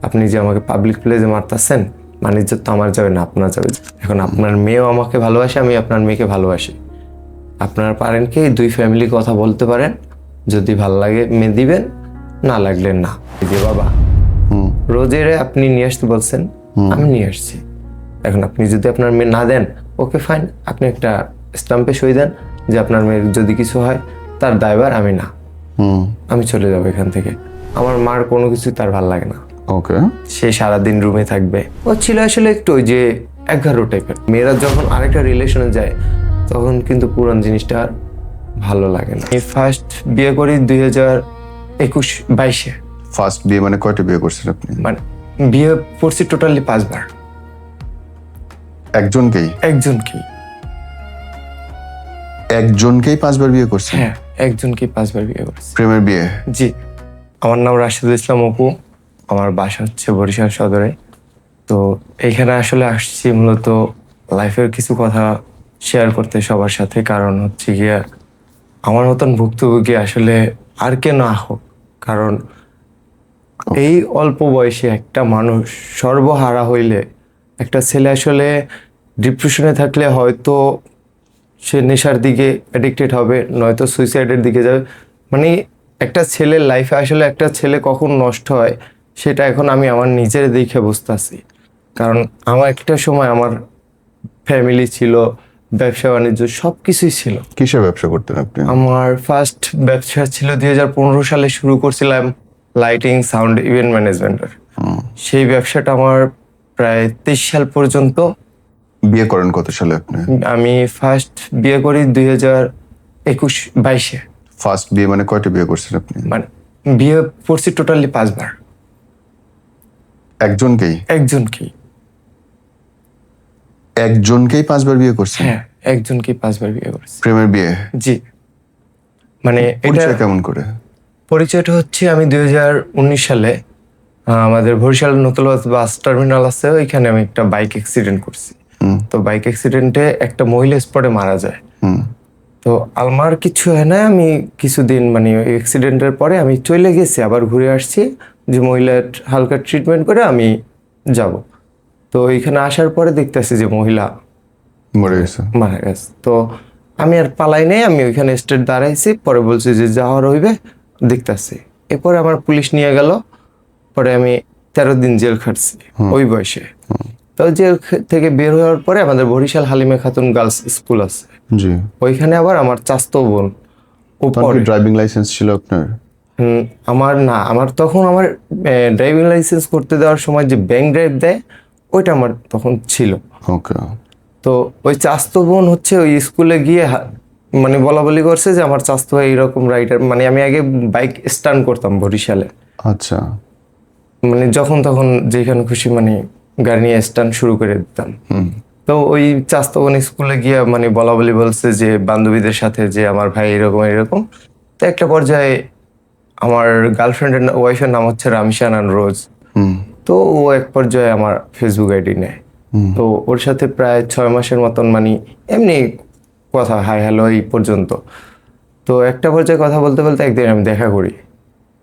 আপনি যে আমাকে পাবলিক প্লেসে মারতেছেন, মানে ইজ্জত তো আমার যাবে না, আপনার যাবে। এখন আপনার মেয়েও আমাকে ভালোবাসে, আমি আপনার মেয়েকে ভালোবাসি। আপনারা পারেন কি দুই ফ্যামিলি কথা বলতে পারেন, যদি ভাল লাগে মেয়ে দিবেন, না লাগলে না। এই যে বাবা রোজের আপনি নিয়ে আসতে বলছেন, আমি নিয়ে আসছি। এখন আপনি যদি আপনার মেয়ে না দেন, ওকে ফাইন, আপনি একটা স্টাম্পে সই দেন যে আপনার মেয়ের যদি কিছু হয় তার দায়ভার আমি না, আমি চলে যাবো এখান থেকে। আমার মার কোনো কিছু তার ভাল লাগে না। ওকে, সে সারাদিন রুমে থাকবে। ও ছিল আসলে একটু ওই যে 11 টাইপের। মেয়েরা যখন আরেকটা রিলেশনে যায় তখন কিন্তু পুরান জিনিসটা আর ভালো লাগে না। আমি ফার্স্ট বিয়ে করি 2021-22-এ। ফার্স্ট বিয়ে মানে কয়টা বিয়ে করছেন আপনি? মানে বিয়ে করছি টোটালি 5 বার। একজনকেই? একজনকেই। একজনকেই 5 বার বিয়ে করছেন? হ্যাঁ, একজনকেই 5 বার বিয়ে করছি। প্রেমের বিয়ে? জি। আমার নাম রাশেদুল ইসলাম অপু, আমার বাসা হচ্ছে বরিশাল সদরে। তো এইখানে আসলে আসছি মূলত লাইফের কিছু কথা শেয়ার করতে সবার সাথে। কারণ হচ্ছে গিয়া আমার মতন ভুক্তভোগী আসলে আর কে না হোক, কারণ এই অল্প বয়সে একটা মানুষ সর্বহারা হইলে, একটা ছেলে আসলে ডিপ্রেশনে থাকলে হয়তো সে নেশার দিকে অ্যাডিক্টেড হবে, নয়তো সুইসাইডের দিকে যাবে। মানে একটা ছেলের লাইফে আসলে একটা ছেলে কখন নষ্ট হয় সেটা এখন আমি আমার নিজের দেখে বুঝতেছি। কারণ আমার একটা সময় আমার ফ্যামিলি ছিল, ব্যবসা বাণিজ্য সব কিছুই ছিল। কিসের ব্যবসা করতেন আপনি? আমার ফার্স্ট ব্যবসা ছিল 2015 সালে শুরু করছিলাম লাইটিং সাউন্ড ইভেন্ট ম্যানেজমেন্টের। সেই ব্যবসাটা আমার প্রায় 23 সাল পর্যন্ত। বিয়ে করেন কত সালে আপনি? আমি ফার্স্ট বিয়ে করি 2021-22-এ। ফার্স্ট বিয়ে মানে কয়টা বিয়ে করছেন আপনি? মানে বিয়ে করছি টোটালি 5 বার। একজনকেই? একজনকেই। একজনকেই 5 বার বিয়ে করছেন? হ্যাঁ, একজনকেই 5 বার বিয়ে করছি। প্রেমের বিয়ে? জি। মানে এটা পরিচয় কেমন করে? পরিচয়টা হচ্ছে আমি 2019 সালে আমাদের বরিশাল নতুনবাস বাস টার্মিনাল আছে, ওইখানে আমি একটা বাইক অ্যাক্সিডেন্ট করছি। তো বাইক অ্যাক্সিডেন্টে একটা মহিলা স্পটে মারা যায়। তো আমার কিছু হয় না, আমি কিছুদিন মানে ওই অ্যাক্সিডেন্টের পরে আমি চলে গেছি, আবার ঘুরে আসছি যে মহিলার হালকা ট্রিটমেন্ট করে আমি যাব। তো এইখানে আসার পরে দেখতেছি যে মহিলা মরে গেছে? মারা গেছে। তো আমি আর পালাই নাই, আমি ওইখানে স্টেট দাঁড়াইছি, পরে বলছি যে যাওয়ার হইবে দেখতেছি। এরপরে আমার পুলিশ নিয়ে গেল, পরে আমি 13 দিন জেল খাটছি ওই বয়সে। তো জেল থেকে বের হওয়ার পরে আমাদের বরিশাল হালিমা খাতুন গার্লস স্কুল আছে, জি। ওইখানে আবার আমার চাচাতো বোন উপরে। ড্রাইভিং লাইসেন্স ছিল আপনার? আমার না, আমার তখন আমার ড্রাইভিং লাইসেন্স করতে দেওয়ার সময় যে ব্যাংক ড্রাইভ দেয় ওইটা আমার তখন ছিল। ওকে। তো ওই চাচাতো বোন হচ্ছে ওই স্কুলে গিয়ে মানে বলা বলি করছে যে আমার চাচাতো ভাই এরকম রাইডার। মানে আমি আগে বাইক স্টান্ট করতাম বরিশালে, আচ্ছা। মানে যখন তখন যেখানে খুশি মানে গাড়ি নিয়ে স্টান্ট শুরু করে দিতাম। তো ওই চাচাতো বোন স্কুলে গিয়ে মানে বলা বলি বলছে যে বান্ধবীদের সাথে যে আমার ভাই এরকম এরকম। তো একটা পর্যায়ে আমার গার্লফ্রেন্ডের ওয়াইফের নাম হচ্ছে রামিশানান রোজ। তো ও এক পর্যায়ে আমার ফেসবুক আইডি নেয়। তো ওর সাথে প্রায় 6 মাসের মতন মানে এমনি কথা হাই হ্যালো এই পর্যন্ত। তো একটা পর্যায়ে কথা বলতে বলতে একদিন আমি দেখা করি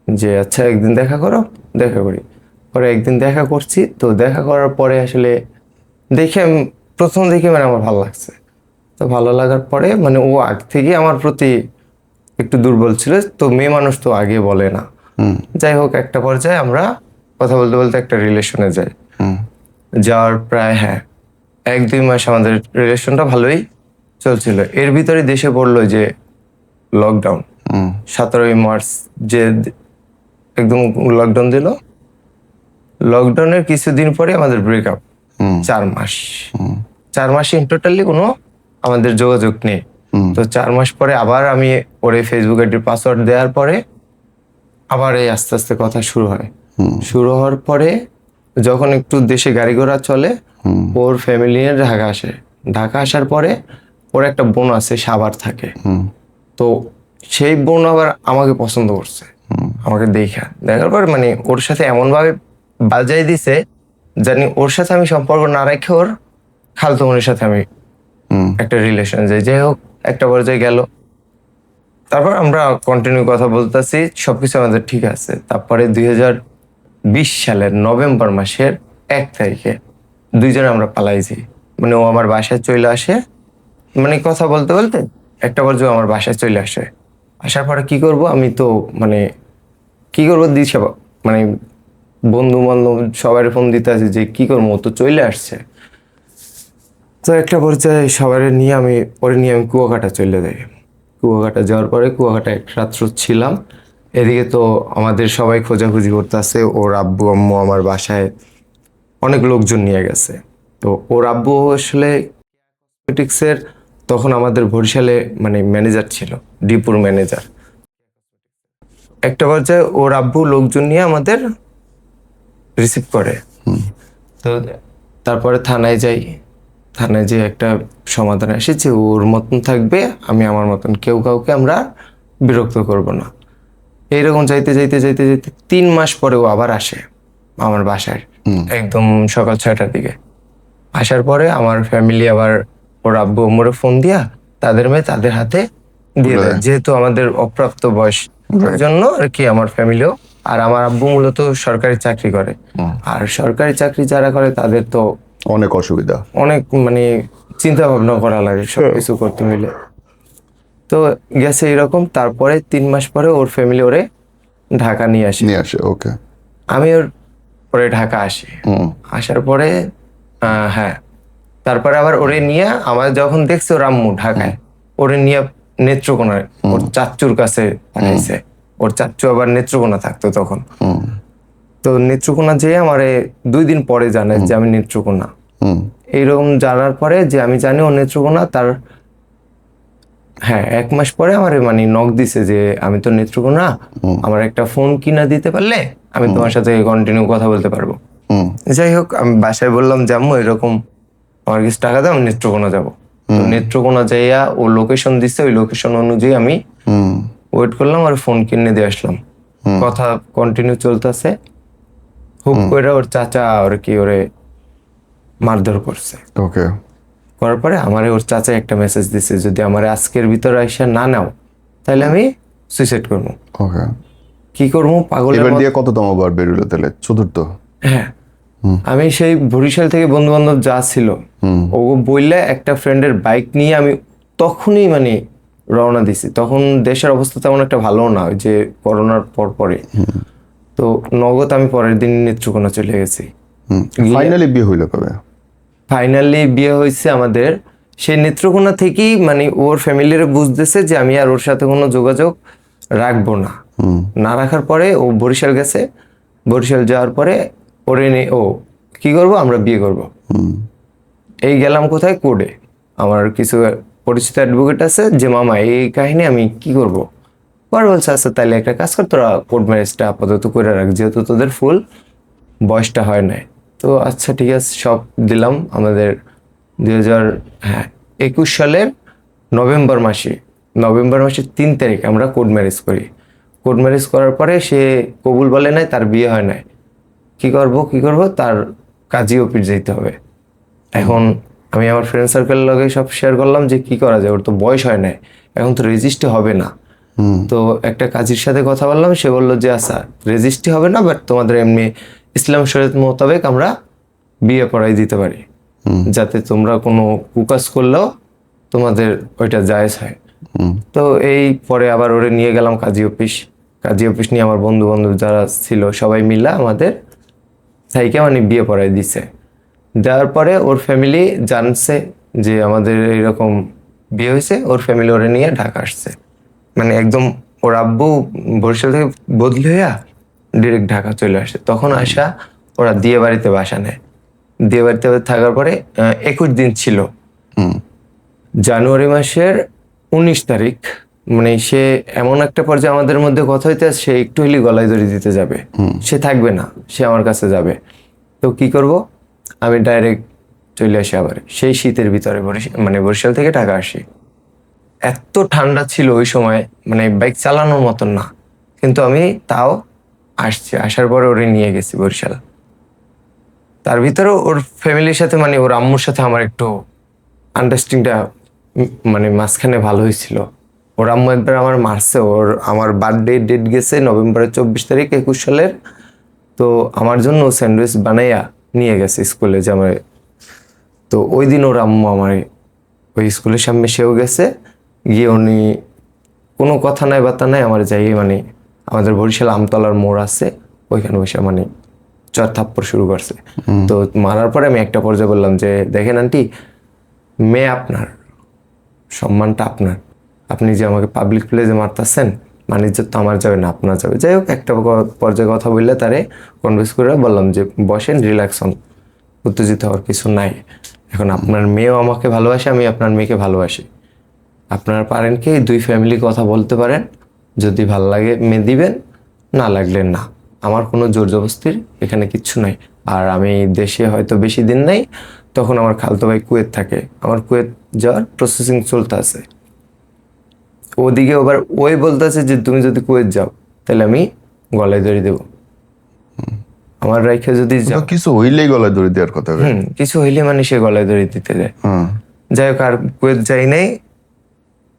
যে আচ্ছা একদিন দেখা করো, দেখা করি। পরে একদিন দেখা করছি, তো দেখা করার পরে আসলে দেখে প্রথম দেখে মানে আমার ভালো লাগছে। তো ভালো লাগার পরে মানে ও আগ থেকে আমার প্রতি একটু দুর্বল ছিল, তো মেয়ে মানুষ তো আগে বলে না। যাই হোক একটা পর্যায়ে আমরা কথা বলতে বলতে একটা রিলেশনে যাই। যাওয়ার প্রায় 1-2 মাস আমাদের রিলেশনটা ভালোই চলছিল। এর ভিতরে দেশে পড়লো যে লকডাউন, 17ই মার্চ যে একদম লকডাউন দিল। লকডাউনের কিছুদিন পরে আমাদের ব্রেকআপ। 4 মাস, 4 মাস ইন টোটালি কোনো আমাদের যোগাযোগ নেই। তো 4 মাস পরে আবার আমি ওরে ফেসবুক আইডির পাসওয়ার্ড দেওয়ার পরে আবার এই আস্তে আস্তে কথা শুরু হয়। শুরু হওয়ার পরে যখন একটু দেশে গাড়ি ঘোড়া চলে, ওর ফ্যামিলি নিয়ে ঢাকা আসে। ঢাকা আসার পরে ওর একটা বোন আছে সাভার থাকে। তো সেই বোন আবার আমাকে পছন্দ করছে, আমাকে দেখার পর মানে ওর সাথে এমন ভাবে বাজাই দিছে জানি ওর সাথে আমি সম্পর্ক না রেখে ওর খালতো বোনের সাথে আমি একটা রিলেশন যাই। যাই হোক একটা পর্যায়ে গেল, তারপর আমরা কন্টিনিউ কথা বলতেছি, সবকিছু আমাদের ঠিক আছে। তারপরে সালের নভেম্বর মাসের 1 তারিখে দুইজনে আমরা পালাইছি। মানে ও আমার বাসায় চলে আসে, মানে কথা বলতে বলতে একটা পর্যায়ে আমার বাসায় চলে আসে। আসার পরে কি করব, আমি তো মানে কি করবো দিশা মানে বন্ধু বান্ধব সবার ফোন দিতে আছে যে কি করবো, ও তো চলে আসছে। তো একটা পর্যায়ে সবার নিয়ে আমি কুয়াকাটা চলে যাই। কুয়াকাটা যাওয়ার পরে কুয়াকাটা এক রাত্র ছিলাম। এদিকে তো আমাদের সবাই খোঁজাখুঁজি করতেছে, ওর আব্বু আম্মু আমার বাসায় অনেক লোকজন নিয়ে গেছে। তো ওর আব্বু আসলে কসমেটিক্সের তখন আমাদের বরিশালে মানে ম্যানেজার ছিল, ডিপুর ম্যানেজার। একটা পর্যায়ে ওর আব্বু লোকজন নিয়ে আমাদের রিসিভ করে। তো তারপরে থানায় যাই। থানায় যে একটা সমাধান আসে যে ওর মতন থাকবে, আমি আমার মতন, কেউ কাউকে আমরা বিরক্ত করব না। এইরকম যাইতে যাইতে যাইতে যাইতে 3 মাস পরে ও আবার আসে আমার বাসায়, একদম সকাল 6টার দিকে। আসার পরে আমার ফ্যামিলি আবার ওর আব্বু আম্মুরে ফোন দিয়া তাদের মেয়ে তাদের হাতে দিয়ে দেয়, যেহেতু আমাদের অপ্রাপ্ত বয়স জন্য আর কি। আমার ফ্যামিলিও, আর আমার আব্বু মূলত সরকারি চাকরি করে, আর সরকারি চাকরি যারা করে তাদের তো অনেক অসুবিধা, অনেক মানে চিন্তা ভাবনা করা লাগে সবকিছু করতে মিলে। তো গেছে এরকম। তারপরে 3 মাস পরে ওর ফ্যামিলি ওরে ঢাকা নিয়ে আসে। নিয়ে আসে। ওকে। আমি ওর পরে ঢাকা আসি। আসার পরে হ্যাঁ, তারপরে আবার ওরে নিয়ে আমার যখন দেখছে ওর আম্মু ঢাকায়, ওরে নিয়ে নেত্রকোনায় ওর চাচ্চুর কাছে পাঠাইছে। ওর চাচ্চু আবার নেত্রকোনা থাকতো তখন। তো নেত্রকোনা যেয়ে আমারে 2 দিন পরে জানায় যে আমি নেত্রকোনা। এইরকম জানার পরে যে আমি জানি ও নেত্রকোনা, তার হ্যাঁ 1 মাস পরে আমার মানে নক দিছে যে আমি তো নেত্রকোনা, আমার একটা ফোন কিনা দিতে পারলে আমি তোমার সাথে কন্টিনিউ কথা বলতে পারবো। যাই হোক, আমি বাসায় বললাম যে আম্মু এরকম আমার কিছু টাকা দাও, আমি নেত্রকোনা যাবো। তো নেত্রকোনা যাইয়া ও লোকেশন দিচ্ছে, ওই লোকেশন অনুযায়ী আমি ওয়েট করলাম আর ফোন কিনে দিয়ে আসলাম। কথা কন্টিনিউ চলতেছে। হুক করে ওর চাচা আর কি ওরে মারধর করছে। ওকে। করার পরে আমারে ওর চাচা একটা মেসেজ দিছে, যদি আমার আজকের ভিতরে আইসা না নাও তাহলে আমি সুইসাইড করবো। ওকে। কি করবো পাগলের এবার মতো। দিয়ে কততম বার বেরোলো তাহলে? চতুর্থ? হ্যাঁ, আমি সেই বরিশাল থেকে বন্ধু বান্ধব যা ছিল ও বললে একটা ফ্রেন্ডের বাইক নিয়ে আমি তখনই মানে রওনা দিছি। তখন দেশের অবস্থা তেমন একটা ভালো না, ওই যে করোনার পর পরে। তো নগদ আমি পরের দিন নেত্রকোনা চলে গেছি। ফাইনালি বিয়ে হইলো কবে? ফাইনালি বিয়ে হয়েছে আমাদের সেই নেত্রকোনা থেকেই। মানে ওর ফ্যামিলির বুঝতেছে যে আমি আর ওর সাথে কোনো যোগাযোগ রাখবো না। না রাখার পরে ও বরিশাল গেছে। বরিশাল যাওয়ার পরে ওরে ও কি করব, আমরা বিয়ে করব। এই গেলাম কোথায়, কোর্টে। আমার কিছু পরিচিত অ্যাডভোকেট আছে যে মামা এই কাহিনী আমি কি করব। পরে বলছে আচ্ছা তাহলে একটা কাজ কর, তোরা কোর্ট ম্যারেজটা আপাতত করে রাখ, যেহেতু তোদের ফুল বয়সটা হয় নাই। তো আচ্ছা ঠিক আছে, সব দিলাম। আমাদের 2021 সালের নভেম্বর মাসের 3 তারিখ আমরা কোর্ট ম্যারেজ করি। কোর্ট ম্যারেজ করার পরে সে কবুল বলে নাই, তার বিয়ে হয় নাই। কি করব, তার কাজী অফিস যেতে হবে। এখন আমি আমার ফ্রেন্ড সার্কেলের লগে সব শেয়ার করলাম যে কি করা যায়, ওর তো বয়স হয় নাই, এখন তো রেজিস্ট্রি হবে না। তো একটা কাজীর সাথে কথা বললাম, সে বললো যে আচ্ছা রেজিস্ট্রি হবে না, বাট তোমাদের এমনি ইসলাম শরীয়ত মোতাবেক আমরা বিয়ে পড়াই দিতে পারি, যাতে তোমরা কোনো কুকাজ করলেও তোমাদের ওইটা জায়েজ হয়। তো এই পরে আবার ওরে নিয়ে গেলাম কাজী অফিস নিয়ে আমার বন্ধু বান্ধব যারা ছিল সবাই মিলে আমাদের থাইকে মানে বিয়ে পড়াই দিছে। দেওয়ার পরে ওর ফ্যামিলি জানছে যে আমাদের এইরকম বিয়ে হয়েছে, ওর ফ্যামিলি ওরে নিয়ে ঢাকা আসছে। মানে একদম ওর আব্বু বরিশাল থেকে বদলি হইয়া ডিরেক্ট ঢাকা চলে আসে। তখন আসা ওরা দিয়ে বাড়িতে বাসা নেয়। দিয়ে বাড়িতে থাকার পরে 21 দিন ছিল। জানুয়ারি মাসের 19 তারিখ মানে সে এমন একটা পর্যায়ে আমাদের মধ্যে কথা হইতে সে একটু হলেই গলায় দড়ি দিতে যাবে, সে থাকবে না, সে আমার কাছে যাবে। তো কি করব, আমি ডাইরেক্ট চলে আসি আবার সেই শীতের ভিতরে বরিশাল থেকে ঢাকা আসি। এত ঠান্ডা ছিল ওই সময়, মানে বাইক চালানোর মতন না, কিন্তু আমি তাও আসছি। আসার পরে ওরে নিয়ে গেছি বরিশাল। তার ভিতরেও ওর ফ্যামিলির সাথে মানে ওর আম্মুর সাথে আমার একটু আন্ডারস্ট্যান্ডিংটা মানে মাঝখানে ভালো হয়েছিল। ওর আম্মু একবার আমার মারছে, আমার বার্থডে ডেট গেছে নভেম্বরের 24 তারিখ 21 সালের। তো আমার জন্য স্যান্ডউইচ বানাইয়া নিয়ে গেছে স্কুলে যে আমার। তো ওই দিন ওর আম্মু আমার ওই স্কুলের সামনে সেও গেছে, গিয়ে উনি কোনো কথা নাই বার্তা নাই আমার যাই মানে আমাদের বরিশাল আমতলার মোড় আছে ওইখানে বসে মানে চর থাপ্পড় শুরু করছে। তো মারার পরে আমি একটা পর্যায়ে বললাম যে দেখেন আন্টি, মেয়ে আপনার, সম্মানটা আপনার, আপনি যে আমাকে পাবলিক প্লেসে মারতেছেন মানে ইজ্জত তো আমার যাবে না আপনার যাবে। যাই হোক একটা পর্যায়ে কথা বললে তারে কনভিন্স করে বললাম যে বসেন, রিল্যাক্স হন, উত্তেজিত হওয়ার কিছু নাই। এখন আপনার মেয়েও আমাকে ভালোবাসে, আমি আপনার মেয়েকে ভালোবাসি। আপনারা পারেন কি দুই ফ্যামিলি কথা বলতে পারেন, যদি ভালো লাগে মেয়ে দিবেন, না লাগলে না। আমার কোনো জোর জবস্তির এখানে কিচ্ছু নাই। আর আমি দেশে হয়তো বেশি দিন নাই, তখন আমার খালতো ভাই কুয়েত থাকে, আমার কুয়েত যাওয়ার প্রসেসিং চলতে আছে। ওদিকে আবার ওই বলতেছে যে তুমি যদি কুয়েত যাও তাহলে আমি গলায় দড়ি দেবো, আমার রাইখে যদি যাও। তো কিছু হইলেই গলায় দড়ি দেওয়ার কথা। কিছু হইলে মানে সে গলায় দড়ি দিতে যায়। হ্যাঁ। যাই হোক আর কুয়েত যাই নাই।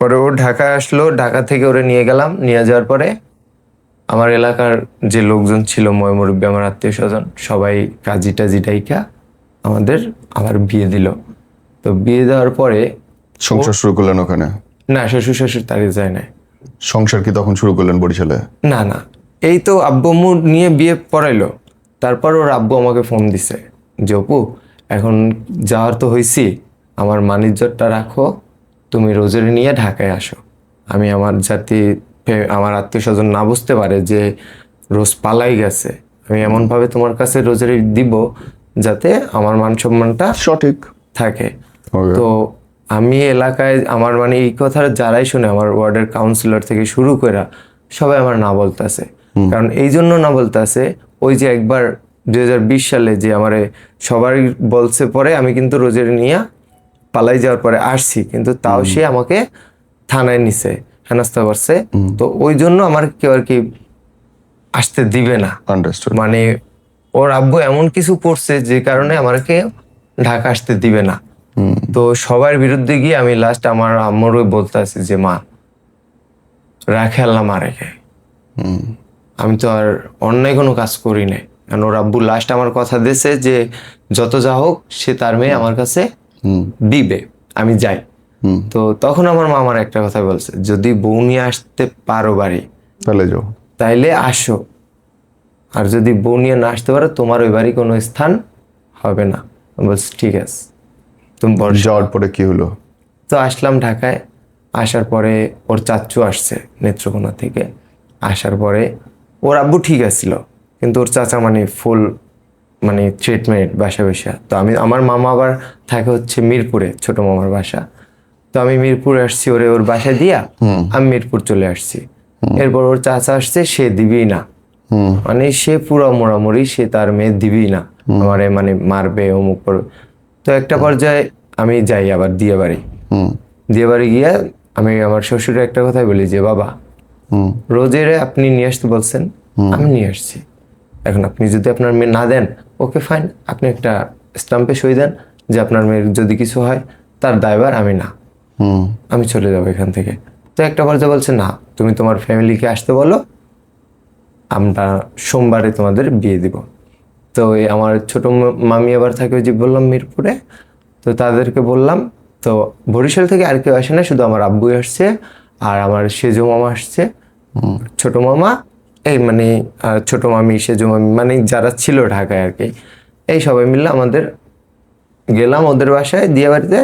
পরে ও ঢাকা আসলো, ঢাকা থেকে ওরে নিয়ে গেলাম। নিয়ে যাওয়ার পরে আমার এলাকার যে লোকজন ছিল, ময়মুরব্বী, আমার আত্মীয় স্বজন, সবাই কাজী টাজি ডাইকা আমাদের আবার বিয়ে দিল। তো বিয়ে দেওয়ার পরে সংসার শুরু করলেন ওখানে? না, শ্বশুর শাশুড়ি তাড়িয়ে যায় না। সংসার কি তখন শুরু করলেন বরিশালে? না না, এই তো আব্বু আম্মু নিয়ে বিয়ে পড়াইলো। তারপর ওর আব্বু আমাকে ফোন দিছে যে অপু, এখন যাওয়ার তো হয়েছি, আমার মানিজ্জতটা রাখো, তুমি রোজের নিয়ে ঢাকায় আসো। আমি আমার জাতি আমার আত্মীয় স্বজন না বুঝতে পারে যে রোজ পালাই গেছে, আমি এমনভাবে তোমার কাছে রোজের দিব যাতে আমার মান সম্মানটা সঠিক থাকে। Okay. তো আমি এলাকায় আমার মানে এই কথা যারাই শুনে, আমার ওয়ার্ডের কাউন্সিলর থেকে শুরু করে সবাই আমার না বলতেছে। কারণ এই জন্য না বলতেছে, ওই যে একবার 2020 সালে যে আমারে সবাই বলছে, পরে আমি কিন্তু রোজের নিয়ে পালাই যাওয়ার পরে আসছি, কিন্তু তাও সে আমাকে থানায় নিছে, হেনস্থা করছে। তো ওই জন্য আমার কেউ আর কি আসতে দিবে না। আন্ডারস্টুড। মানে ওর আব্বু এমন কিছু করছে যে কারণে আমাকে ঢাকা আসতে দিবে না। তো সবার বিরুদ্ধে গিয়ে আমি লাস্ট আমার আম্মুর বলতে আছি যে মা রাখে আল্লাহ মা রেখে, আমি তো আর অন্যায় কোনো কাজ করি নাই। কারণ ওর আব্বু লাস্ট আমার কথা দিয়েছে যে যত যা হোক সে তার মেয়ে আমার কাছে দিবে, আমি যাই। তো তখন আমার মা আমার একটা কথা বলছে, যদি বউ নিয়ে আসতে পারো বাড়ি তাহলে যাও, তাইলে আসো, আর যদি বউ নিয়ে না আসতে পারো তোমার ওই বাড়ি কোনো স্থান হবে না। আমি বলছি ঠিক আছে, তুমি বল। যাওয়ার পরে কি হলো? তো আসলাম ঢাকায়। আসার পরে ওর চাচ্চু আসছে নেত্রকোনা থেকে। আসার পরে ওর আব্বু ঠিক আছিল, কিন্তু ওর চাচা মানে ফুল মানে ট্রিটমেন্ট বাসা বসা। তো আমার মামা আবার থাকে হচ্ছে মিরপুরে, ছোট মামার বাসা। তো আমি মিরপুরে আসছি, ওর বাসায় দিয়া আমি মিরপুর চলে আসছি। এরপর ওর চাচা আসছে, সে দিবেই না, মানে সে পুরো মোড়ামুড়ি, সে তার মেয়ে দিবেই না, আমারে মানে মারবে অমুক করবে। তো একটা পর্যায়ে আমি যাই আবার দিয়ে বাড়ি। দিয়ে বাড়ি গিয়ে আমি আমার শ্বশুরের একটা কথাই বলি যে বাবা, রোজের আপনি নিয়ে আসতে বলছেন, আমি নিয়ে আসছি। এখন আপনি যদি আপনার মেয়ে না দেন, ওকে ফাইন, আপনি একটা স্টাম্পে সই দেন যে আপনার মেয়ের যদি কিছু হয় তার দায়ভার আমি না, আমি চলে যাবো এখান থেকে। তো একটা পর্যায়ে বলছে না, তুমি তোমার ফ্যামিলিকে আসতে বলো, আমরা সোমবারে তোমাদের বিয়ে দিব। তো এই আমার ছোট মামি আবার থাকে ওই যে বললাম মিরপুরে, তো তাদেরকে বললাম। তো বরিশাল থেকে আর কেউ আসে না, শুধু আমার আব্বুই আসছে আর আমার সেজো মামা আসছে, ছোট মামা, এই মানে ছোট মামি, সেজো মামি, মানে যারা ছিল ঢাকায় আর কি, এই সবাই মিলে আমাদের গেলাম ওদের বাসায় দিয়ে বাড়িতে।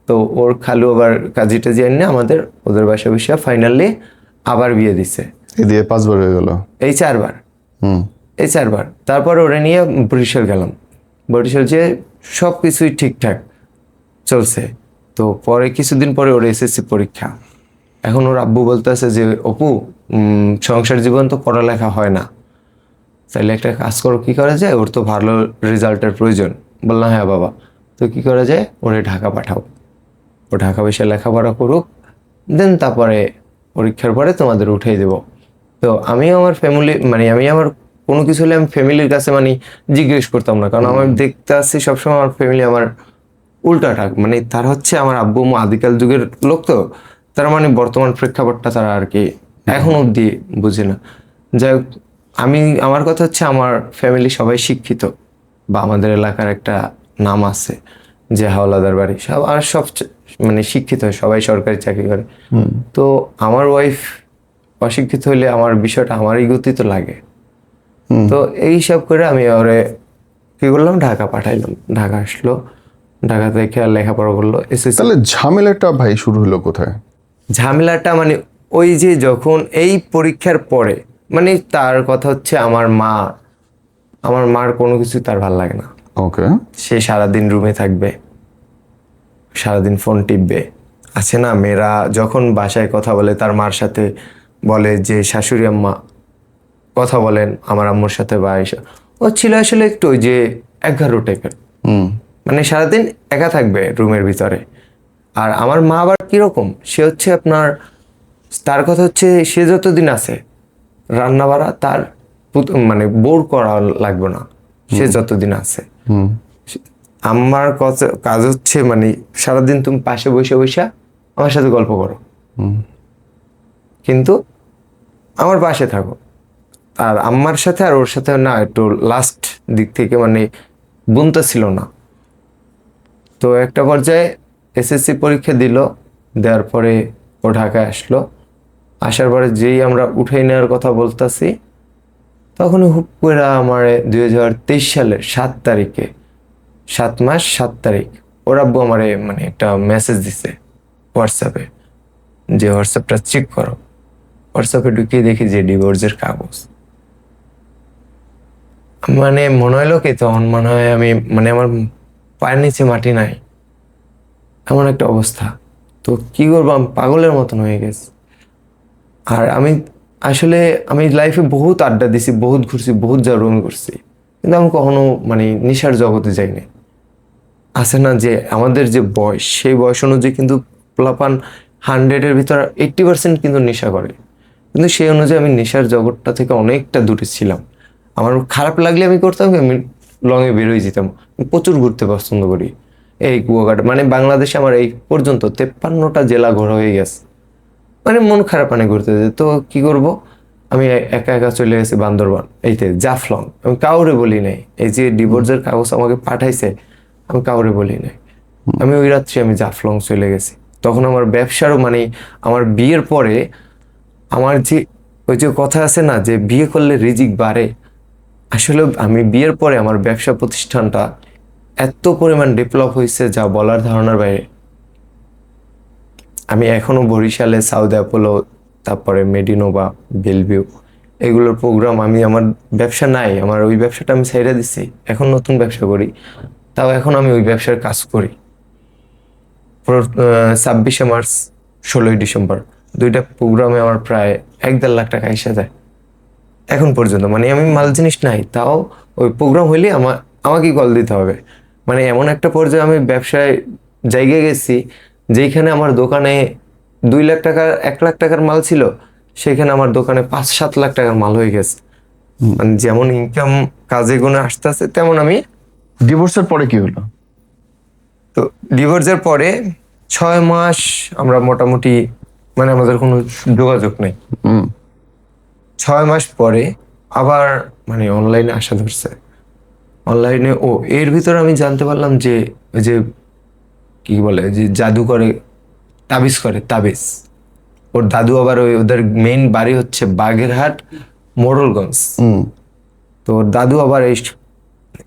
তো ওর খালু আবার কাজী টাজি এনে আমাদের ওদের বাসায় বসে ফাইনালি আবার বিয়ে দিছে। এই দিয়ে 5 বার হয়ে গেল। এই 4 বার। এই 4 বার। তারপর ওরে নিয়ে বরিশাল গেলাম। বরিশাল যে সব কিছুই ঠিকঠাক চলছে। তো পরে কিছুদিন পরে ওর এসএসসি পরীক্ষা। এখন ওর আব্বু বলতেছে যে অপু, সংসার জীবন তো পড়ালেখা হয় না, তাহলে একটা কাজ করো, কি করা যায়, ওর তো ভালো রেজাল্টের প্রয়োজন। বললাম হ্যাঁ বাবা, তো কি করা যায়, ওরে ঢাকা পাঠাও, ও ঢাকা বসে লেখাপড়া করুক, দেন তারপরে পরীক্ষার পরে তোমাদের উঠাই দেব। তো আমি আমার ফ্যামিলি মানে আমি আমার কোনো কিছু হলে আমি ফ্যামিলির কাছে মানে জিজ্ঞেস করতাম না, কারণ আমি দেখতে আসছি সবসময় আমার ফ্যামিলি আমার উল্টাটা, মানে তার হচ্ছে আমার আব্বু আদিকাল যুগের লোক, তো তারা মানে বর্তমান প্রেক্ষাপটটা তারা আর কি এখন অব্দি বুঝে না। যাই হোক আমার কথা হচ্ছে আমার ফ্যামিলি সবাই শিক্ষিত, বা আমাদের এলাকার একটা নাম আছে যে হাওলাদার বাড়ি, সব আর সব মানে শিক্ষিত, সবাই সরকারি চাকরি করে। তো আমার ওয়াইফ অশিক্ষিত হইলে আমার বিষয়টা আমারই গতি তো লাগে। তো এই সব করে আমি ওরে কি করলাম, ঢাকা পাঠাইলাম। ঢাকা আসলো, ঢাকা থেকে লেখাপড়া করলো, এসএসসি। তাহলে ঝামেলাটা ভাই শুরু হলো কোথায়? ঝামেলাটা মানে ওই যে যখন এই পরীক্ষার পরে, মানে তার কথা হচ্ছে আমার মার কোনো কিছু তার ভাল লাগে না। ওকে। সে সারাদিন রুমে থাকবে, সারাদিন ফোন টিপবে। আছে না মেয়েরা যখন বাসায় কথা বলে তার মার সাথে, বলে যে শাশুড়ি আম্মা কথা বলেন আমার আম্মুর সাথে, বা এসব। ও ছিল আসলে একটু ওই যে 11 টাইপের, মানে সারাদিন একা থাকবে রুমের ভিতরে। আর আমার মা আবার কিরকম, সে হচ্ছে আপনার, তার কথা হচ্ছে সে যতদিন আছে রান্না বাড়া তার মানে বোর করা লাগবে না, সে যতদিন আছে। আমার কাজ হচ্ছে মানে সারাদিন তুমি পাশে বসে বসে আমার সাথে গল্প করো, কিন্তু আমার পাশে থাকো। আর আম্মার সাথে আর ওর সাথে না একটু লাস্ট দিক থেকে মানে বুনতে ছিল না। তো একটা পর্যায়ে এসএসসি পরীক্ষা দিল, দেওয়ার পরে ও ঢাকায় আসলো। আসার পরে যেই আমরা উঠে নেওয়ার কথা বলতেছি, তখন হুপ করে আমার 2023 সালের 7 তারিখে, 7 মাস 7 তারিখ, ওর আব্বু আমারে মানে একটা মেসেজ দিছে হোয়াটসঅ্যাপে, যে হোয়াটসঅ্যাপটা চেক করো। হোয়াটসঅ্যাপে ঢুকিয়ে দেখি যে ডিভোর্সের কাগজ। মানে মনে হলো কি, তখন মনে হয় আমি মানে আমার পায়ের নিচে মাটি নাই, এমন একটা অবস্থা। তো কি করবো, আমি পাগলের মতন হয়ে গেছি। আর আমি লাইফে বহুত আড্ডা দিছি, বহুত ঘুরছি, বহুত জারুমি করছি, কিন্তু আমি কখনো মানে নেশার জগতে যাইনি। আছে না যে আমাদের যে বয়স, সেই বয়স অনুযায়ী কিন্তু পোলাপান 100-এর ভিতর 80% কিন্তু নেশা করে, কিন্তু সেই অনুযায়ী আমি নেশার জগৎটা থেকে অনেকটা দূরে ছিলাম। আমার খারাপ লাগলে আমি করতাম কি, আমি লংয়ে বেরোয় যেতাম। আমি প্রচুর ঘুরতে পছন্দ করি। এই কুয়াকাটা মানে বাংলাদেশে আমার এই পর্যন্ত 53টা জেলা ঘোরা হয়ে গেছে। মানে মন খারাপ মানে ঘুরতে যেতে, তো কি করব, আমি একা একা চলে গেছি বান্দরবান, এইতে জাফলং। আমি কাউরে বলি নাই, এই যে ডিভোর্সের কাগজ আমাকে পাঠাইছে আমি কাউরে বলি নাই। আমি ওই রাত্রে আমি জাফলং চলে গেছি। তখন আমার ব্যবসারও মানে আমার বিয়ের পরে আমার যে ওই যে কথা আছে না যে বিয়ে করলে রিজিক বাড়ে, আসলে আমি বিয়ের পরে আমার ব্যবসা প্রতিষ্ঠানটা এত পরিমাণ ডেভেলপ হয়েছে যা বলার ধারণার বাইরে। আমি এখনো বরিশালে সাউথ অ্যাপোলো, তারপরে মেডিনোভা, বেলভিউ, এগুলোর প্রোগ্রাম, আমার ব্যবসা নাই, আমার ওই ব্যবসাটা আমি ছেড়ে দিছি, এখন নতুন ব্যবসা করি। তাও এখন আমি ওই ব্যবসার কাজ করি। 26শে মার্চ, 16ই ডিসেম্বর, 2টা প্রোগ্রামে আমার প্রায় 1-1.5 লাখ টাকা এসে যায় এখন পর্যন্ত। মানে আমি মাল জিনিস নাই, তাও ওই প্রোগ্রাম হইলে আমাকেই কল দিতে হবে। মানে এমন একটা পর্যায়ে আমি ব্যবসায় জায়গায় গেছি, যেখানে আমার দোকানে 2 লাখ টাকার 1 লাখ টাকার মাল ছিল, সেখানে আমার দোকানে 5-7 লাখ টাকার মাল হয়ে গেছে। মানে যেমন ইনকাম কাজে গুণে আসতে আসতে তেমন আমি। ডিভোর্সের পরে কি হলো? তো ডিভোর্সের পরে 6 মাস আমরা মোটামুটি মানে আমাদের কোনো যোগাযোগ নেই। 6 মাস পরে আবার মানে অনলাইনে আসা ধরছে। অনলাইনে এর ভিতরে আমি জানতে পারলাম যে ওই যে কি বলে যে জাদু করে, তাবিজ করে, তাবিজ। ওর দাদু আবার ওদের মেইন বাড়ি হচ্ছে বাগেরহাট, মোড়লগঞ্জ। তো ওর দাদু আবার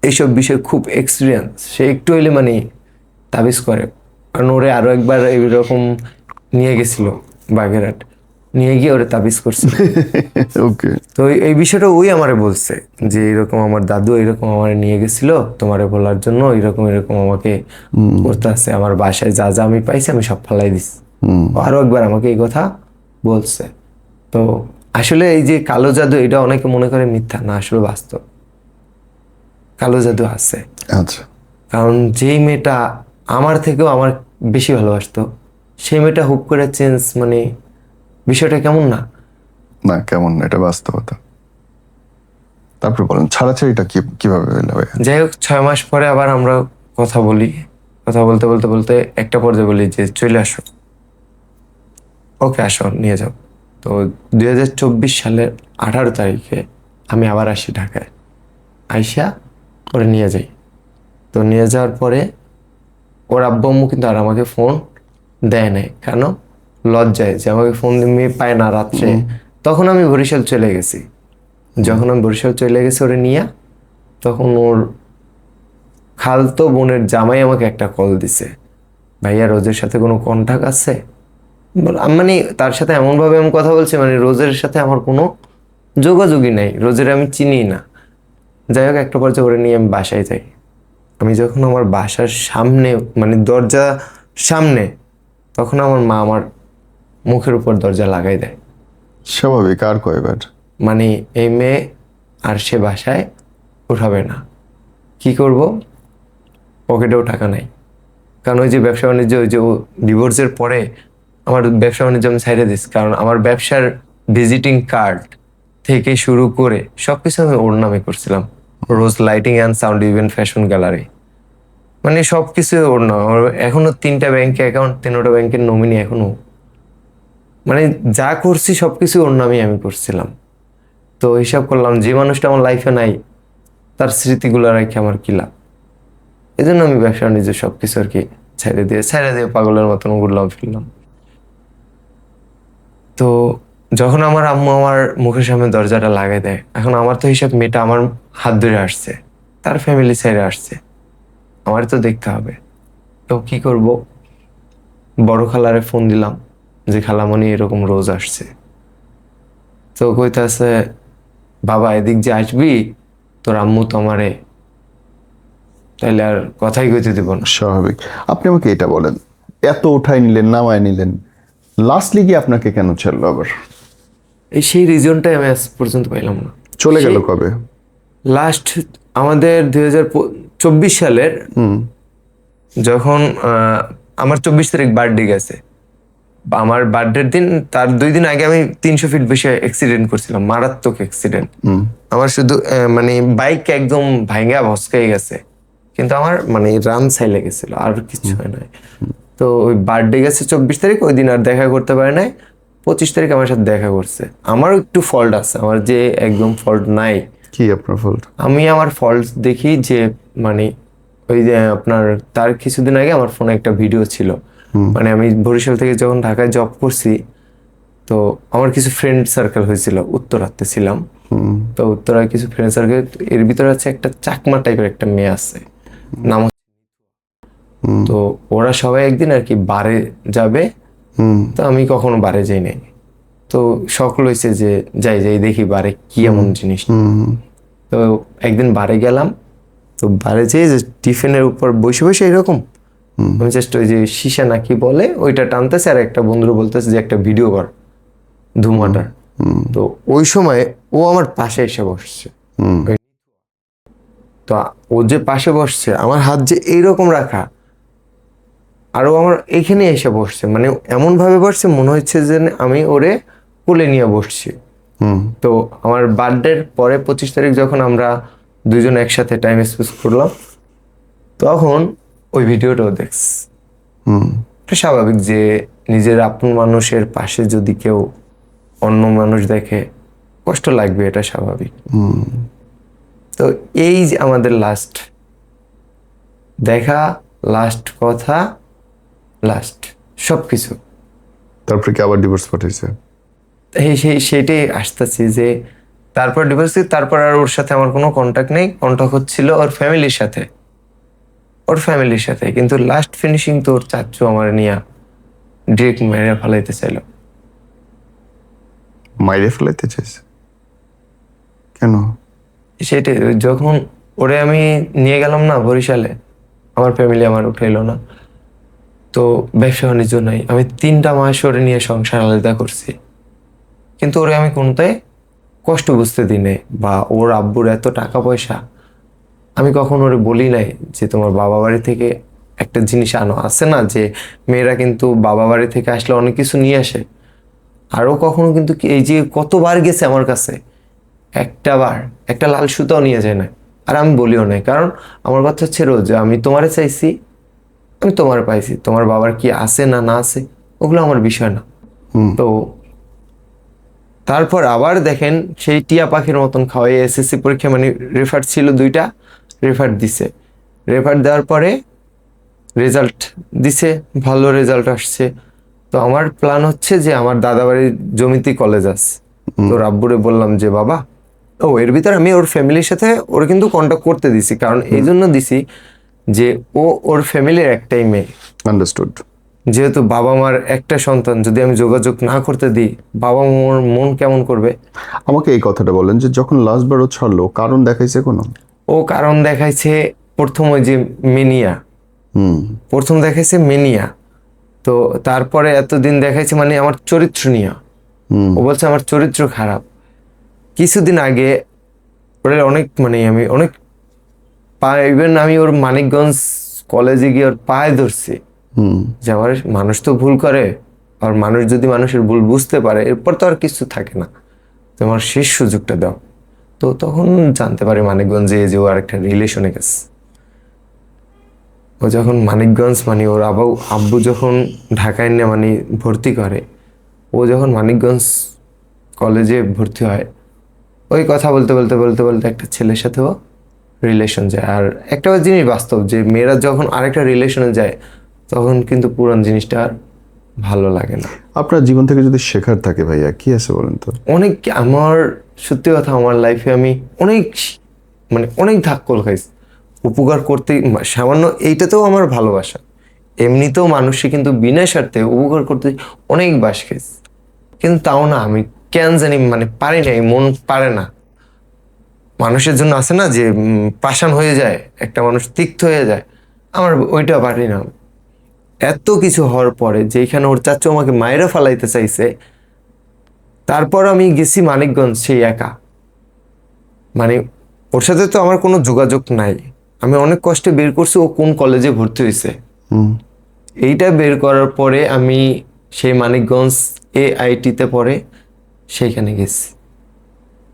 এইসব বিষয়ে খুব এক্সপিরিয়েন্স, সে একটু হইলে মানে তাবিজ করে। কারণ ওরে আরো একবার এইরকম নিয়ে গেছিল বাগেরহাট, নিয়ে গিয়ে ওরে তাবিজ করছে। ওকে। তো এই বিষয়টা ওই আমারে বলছে যে এরকম আমার দাদু এরকম আমারে নিয়ে গেছিল তোমারে বলার জন্য, এরকম এরকম আমাকে করতে আছে, আমার বাসায় যা যা আমি পাইছি আমি সব ফালাই দিছি। আরো একবার আমাকে এই কথা বলছে। তো আসলে এই যে কালো জাদু, এটা অনেকে মনে করে মিথ্যা, না আসলে বাস্তব কালো জাদু আছে। আচ্ছা। কারণ যেই মেয়েটা আমার থেকেও আমার বেশি ভালোবাসতো, সেই মেয়েটা হুপ করে চেঞ্জ, মানে বিষয়টা কেমন না? না, কেমন, এটা বাস্তবতা। তারপরে বলেন ছাড়াছাড়িটা কিভাবে হইলো ভাইয়া? যাই হোক, 6 মাস পরে আবার আমরা কথা বলি। কথা বলতে বলতে বলতে একটা পর্যায়ে বলি যে চলে আসো, ওকে আসো নিয়ে যাও। তো 2024 সালের 18 তারিখে আমি আবার আসি ঢাকায়, আইসা ওরে নিয়ে যাই। তো নিয়ে যাওয়ার পরে ওর আব্বু আম্মু কিন্তু আর আমাকে ফোন দেয় নাই, কেন? লজ্জায় যে আমাকে ফোন মেয়ে পায় না রাত্রে। তখন আমি বরিশাল চলে গেছি। যখন আমি বরিশাল চলে গেছি ওরে নিয়ে, তখন ওর খালতো বোনের জামাই আমাকে একটা কল দিছে, ভাইয়া রোজের সাথে কোনো কন্টাক্ট আছে? মানে তার সাথে এমনভাবে আমি কথা বলছি, মানে রোজের সাথে আমার কোনো যোগাযোগই নাই, রোজের আমি চিনি না। যাই হোক, একটা পর্যায়ে ওরে নিয়ে আমি বাসায় যাই। আমি যখন আমার বাসার সামনে, মানে দরজা সামনে, তখন আমার মা আমার মুখের উপর দরজা লাগাই দেয়। স্বাভাবিক, আর কয়বার? মানে এই মেয়ে আর সে বাসায় উঠাবে না। কি করব? পকেটেও টাকা নাই, কারণ ওই যে ব্যবসা বাণিজ্য, ওই যে ডিভোর্সের পরে আমার ব্যবসা বাণিজ্য আমি ছাইড়ে দিচ্ছি, কারণ আমার ব্যবসার ভিজিটিং কার্ড থেকে শুরু করে সবকিছু আমি ওর নামে করছিলাম। Rose lighting and sound event fashion gallery, মানে সবকিছু ওর নাম। ওর এখনো 3টা ব্যাংকে অ্যাকাউন্ট, 3টা ব্যাংকের নমিনি এখনো। মানে যা করছি সবকিছু ওর নামেই আমি করছিলাম। তো হিসাব করলাম যে মানুষটা আমার লাইফে নাই, তার স্মৃতিগুলো রেখে আমার কি লাভ? এই জন্য আমি ব্যবসা বাণিজ্য সবকিছু আর কি ছেড়ে দিয়ে পাগলের মতন ঘুরলাম ফিরলাম। তো যখন আমার আম্মু আমার মুখের সামনে দরজাটা লাগাই দেয়, এখন আমার তো হিসাব মেয়েটা আমার হাত ধরে আসছে, তার ফ্যামিলি ছেড়ে আসছে, আমার তো দেখতে হবে। তো কি করব? বড় খালারে ফোন দিলাম যে খালামণি এরকম রোজ আসছে। তো কইতাছে, বাবা এদিক যে আসবি, তোর আম্মু তো আমারে তাইলে আর কথাই কইতে দিব না। স্বাভাবিক। আপনি আমাকে এটা বলেন, এত উঠাই নিলেন, নামায় নিলেন, লাস্টলি কি আপনাকে কেন ছাড়লো আবার? সেই রিজনটাই আমি আজ পর্যন্ত পাইলাম না। চলে গেল কবে? লাস্ট আমাদের 2024 সালের যখন আমার 24 তারিখ বার্থডে গেছে, আমার বার্থডের দিন তার 2 দিন আগে আমি 300 ফিট বেশি অ্যাক্সিডেন্ট করছিলাম, মারাত্মক অ্যাক্সিডেন্ট। আমার শুধু মানে বাইক একদম ভাঙা ভসকাই গেছে, কিন্তু আমার মানে রান ছাইলে গেছিল, আর কিছু হয় নাই। তো ওই বার্থডে গেছে 24 তারিখ, ওই দিন আর দেখা করতে পারে নাই। 25 তারিখ আমার সাথে দেখা করছে। আমারও একটু ফল্ট আছে, আমার যে একদম ফল্ট নাই। কি আপনার ফল্ট? আমি আমার ফল্ট দেখি যে, মানে ওই যে আপনার তার কিছুদিন আগে আমার ফোনে একটা ভিডিও ছিল, মানে আমি বরিশাল থেকে যখন ঢাকায় জব করছি, তো আমার কিছু ফ্রেন্ড সার্কেল হয়েছিল, উত্তরাতে ছিলাম। তো উত্তরায় কিছু ফ্রেন্ড সার্কেল, এর ভিতরে আছে একটা চাকমা টাইপের একটা মেয়ে আছে, নাম তো ওরা সবাই একদিন আর কি বারে যাবে। তো আমি কখনো বারে যাই নাই, তো শখ লইছে যে যাই যাই দেখি বারে কি এমন জিনিস। তো একদিন বারে গেলাম, তো বারে যেয়ে যে টিফিনের উপর বসে বসে এরকম আমি জাস্ট ওই যে সীসা নাকি বলে ওইটা টানতেছে, আর একটা বন্ধুরা বলতেছে যে একটা ভিডিও কর ধুমাটার। তো ওই সময় ও আমার পাশে এসে বসছে। তো ও যে পাশে বসছে, আমার হাত যে এইরকম রাখা, আর ও আমার এইখানে এসে বসছে, মানে এমন ভাবে বসছে মনে হচ্ছে যে আমি ওরে কোলে নিয়ে বসছি। তো আমার বার্থডের পরে 25 তারিখ যখন আমরা দুইজন একসাথে টাইম স্পেন্ড করলাম, তখন ওই ভিডিওটাও দেখছি। এটা স্বাভাবিক যে নিজের আপন মানুষের পাশে যদি কেউ অন্য মানুষ দেখে কষ্ট লাগবে, এটা স্বাভাবিক। তো এই যে আমাদের লাস্ট দেখা, লাস্ট কথা, লাস্ট সবকিছু। তারপরে কি আবার ডিভোর্স পাঠিয়েছে? সেইটাই আসতেছি যে তারপর ডিভোর্স, তারপর আর ওর সাথে আমার কোনো কন্টাক্ট নেই। কন্টাক্ট হচ্ছিল ওর ফ্যামিলির সাথে, কিন্তু লাস্ট ফিনিশিং তো ওর চাচ্চু আমার নিয়ে ডিরেক্ট মেরে ফেলাইতে চাইল। মাইরে ফেলাইতে চাইছে? কেন? সেটাই, যখন ওরে আমি নিয়ে গেলাম না বরিশালে, আমার ফ্যামিলি আমার উঠাইলো না। তো ব্যবসা বাণিজ্য নাই, আমি 3টা মাস ওরে নিয়ে সংসার আলাদা করছি, কিন্তু ওরে আমি কোনটাই কষ্ট বুঝতে দিই নাই। বা ওর আব্বুর এত টাকা পয়সা, আমি কখনো ওরে বলি নাই যে তোমার বাবা বাড়ি থেকে একটা জিনিস আনো। আছে না যে মেয়েরা কিন্তু বাবা বাড়ি থেকে আসলে অনেক কিছু নিয়ে আসে, আরও কখনো কিন্তু এই যে কতবার গেছে আমার কাছে, একটা লাল সুতাও নিয়ে যায় না। আর আমি বলিও নাই, কারণ আমার কথা হচ্ছে রোজ আমি তোমারে চাইছি, আমি তোমার পাইছি, তোমার বাবার কি আছে না না আছে ওগুলো আমার বিষয় না। তো তারপর আবার দেখেন সেই টিয়া পাখির মতন খাওয়াই এসএসসি পরীক্ষা মানে রেফার ছিল 2টা, রেফার দিছে। রেফার দেওয়ার পরে রেজাল্ট দিছে, ভালো রেজাল্ট আসছে। তো আমার প্ল্যান হচ্ছে যে আমার দাদাবাড়ির জমিতেই কলেজ আছে। তো রাব্বুরে বললাম যে বাবা, এর ভিতরে আমি ওর ফ্যামিলির সাথে ওর কিন্তু কন্ট্যাক্ট করতে দিছি, কারণ এই জন্য দিছি যে ওর ফ্যামিলির একটাই মেয়ে। আন্ডারস্টুড। যেহেতু বাবা মার একটা সন্তান, যদি আমি যোগাযোগ না করতে দিই বাবা মার মন কেমন করবে। আমাকে এই কথাটা বলেন যে যখন লাস্ট বার ও ছাড়লো, কারণ দেখাইছে কোনো? ও কারণ দেখাইছে প্রথম ওই যে মেনিয়া, প্রথম দেখাইছে মেনিয়া। তো তারপরে এতদিন দেখাইছে মানে আমার চরিত্র নিয়ে। ও বলছে আমার চরিত্র খারাপ। কিছুদিন আগে ওর অনেক মানে আমি অনেক ইভেন আমি ওর মানিকগঞ্জ কলেজে গিয়ে ওর পায়ে ধরছি যে আমার মানুষ তো ভুল করে, আর মানুষ যদি মানুষের ভুল বুঝতে পারে এরপর তো আর কিছু থাকে না, তোমার শেষ সুযোগটা দাও। তো তখন জানতে পারি মানিকগঞ্জে যে ও আরেকটা রিলেশনে গেছে। ও যখন মানিকগঞ্জ মানে ওর আব্বু যখন ঢাকায় নিয়ে মানে ভর্তি করে, ও যখন মানিকগঞ্জ কলেজে ভর্তি হয়, ওই কথা বলতে বলতে বলতে বলতে একটা ছেলের সাথেও রিলেশন যায়। আর একটা জিনিস বাস্তব যে মেয়েরা যখন আরেকটা রিলেশনে যায় তখন কিন্তু পুরান জিনিসটা আর ভালো লাগে না। আপনার জীবন থেকে যদি শেখার থাকে ভাইয়া, কি আছে বলেন তো? অনেক, আমার সত্যি কথা আমার লাইফে আমি অনেক মানে অনেক ধাক্কল খাইছি। উপকার করতে সামান্য এইটাতেও আমার ভালোবাসা, এমনিতেও মানুষে কিন্তু বিনা স্বার্থে উপকার করতে অনেক বাস খাইছি, কিন্তু তাও না আমি কেন জানি মানে পারি না, এই মন পারে না। মানুষের জন্য আছে না যে পাষাণ হয়ে যায়, একটা মানুষ তিক্ত হয়ে যায়, আমার ওইটা পারি না। এত কিছু হওয়ার পরে যেখানে ওর চাচু আমাকে মায়েরা ফালাইতে চাইছে, তারপর আমি গেছি মানিকগঞ্জ সেই একা। মানে ওর সাথে তো আমার কোনো যোগাযোগ নাই, আমি অনেক কষ্টে বের করছি ও কোন কলেজে ভর্তি হয়েছে। এইটা বের করার পরে আমি সেই মানিকগঞ্জ AIT-তে পড়ে সেইখানে গেছি।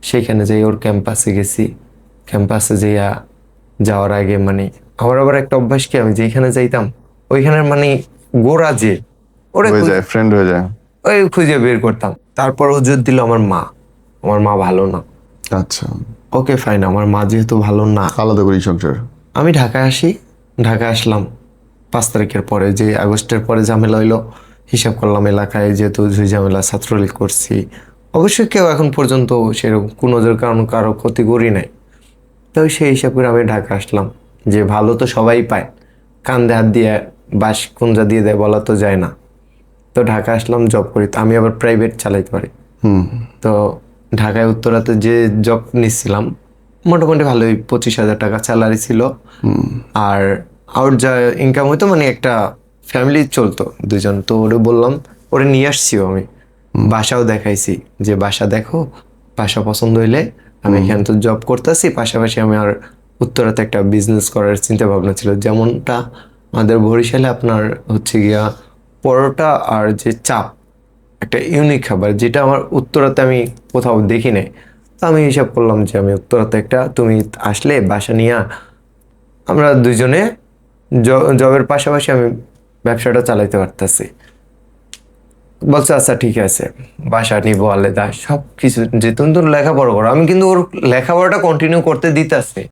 সেইখানে যাই ওর ক্যাম্পাসে গেছি। ক্যাম্পাসে যাওয়ার আগে মানে আমার আবার একটা অভ্যাস কি, আমি যেখানে যাইতাম ওইখানের মানে গোড়া যে ওরে হয়ে যায়, ফ্রেন্ড হয়ে যায়। ওই খুঁজে বের করতাম। তারপর ও জোর দিল আমার মা ভালো না। আচ্ছা, ওকে ফাইন, আমার মা যেহেতু ভালো না, আলাদা করি সংসার। আমি ঢাকায় আসি। ঢাকায় আসলাম 5 তারিখের পরে, যে আগস্টের পরে ঝামেলা হইলো। হিসাব করলাম এলাকায় যেহেতু ঝামেলা, ছাত্রলীগ করছি, অবশ্যই কেউ এখন পর্যন্ত সেরকম কোনো কারো ক্ষতি করি নাই। তো সেই হিসাব করে আমি ঢাকা আসলাম, যে ভালো তো সবাই পায়, কান্দে হাত দিয়ে বাস কুঞ্জা দিয়ে দেয় বলা তো যায় না। তো ঢাকা আসলাম, জব করি, তো আমি আবার প্রাইভেট চালাইতে পারি। তো ঢাকায় উত্তরাতে যে জব নিচ্ছিলাম মোটামুটি ভালোই, 25,000 টাকা স্যালারি ছিল। আর আউট যা ইনকাম হইতো মানে একটা ফ্যামিলি চলতো 2জন। তো ওরে বললাম, ওরে নিয়ে আসছিও আমি, বাসাও দেখাইছি যে বাসা দেখো, বাসা পছন্দ হইলে আমি এখানে তো জব করতেছি, পাশাপাশি আমি আর উত্তরাতে একটা বিজনেস করার চিন্তা ভাবনা ছিল। যেমনটা আমাদের বরিশালে আপনার হচ্ছে গিয়া পরোটা আর যে চাপ একটা ইউনিক খাবার, যেটা আমার উত্তরাতে আমি কোথাও দেখি নাই। তো আমি হিসাব করলাম যে আমি উত্তরাতে একটা, তুমি আসলে বাসা নিয়ে আমরা 2জনে জবের পাশাপাশি আমি ব্যবসাটা চালাইতে পারতেছি। বলছে আচ্ছা ঠিক আছে, বাসা নিবো আলাদা সব কিছু, যে তুমি তো লেখাপড়া করো, আমি কিন্তু ওর লেখাপড়াটা কন্টিনিউ করতে দিতেছি।